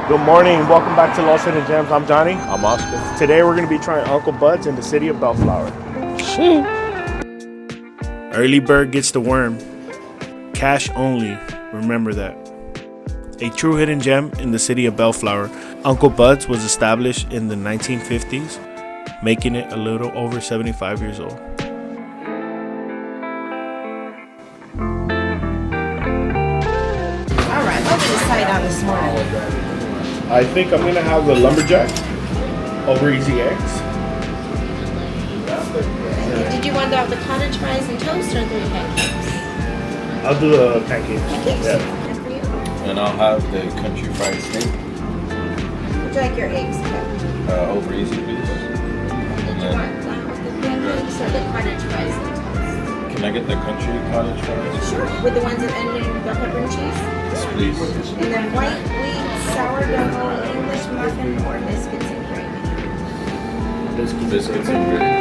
Good morning. Welcome back to Los Hidden Gems. I'm Johnny. I'm Oscar. Today we're going to be trying Uncle Bud's in the city of Bellflower. Early bird gets the worm. Cash only. Remember that. A true hidden gem in the city of Bellflower, Uncle Bud's was established in the 1950s, making it a little over 75 years old. Alright, what did you decide on this morning? I think I'm going to have the lumberjack over easy eggs. Did you want the cottage fries and toast or 3 pancakes? I'll do the pancakes. Pancakes? Yeah. And for you? And I'll have the country fried steak Would you like your eggs cooked? over easy, please. Did And you then, want the pancakes or the cottage fries and toast? can I get the country cottage fries? Sure. With the ones with onion, bell pepper and cheese? Yes, please. And then white wheat, sourdough, English muffin, or biscuits and gravy? Biscuits and gravy.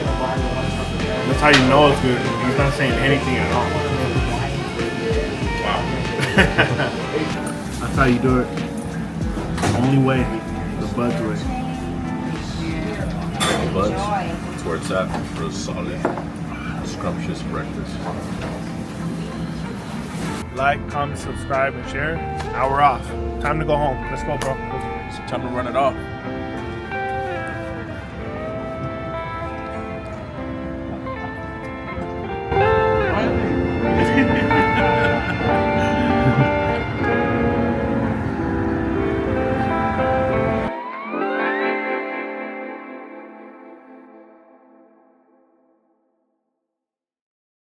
That's how you know it's good. He's not saying anything at all. Wow. That's how you do it. Only way. The Bud's way. Buds. That's where it's at for a solid, scrumptious breakfast. Like, comment, subscribe, and share. Now we're off. Time to go home. Let's go, bro. It's time to run it off.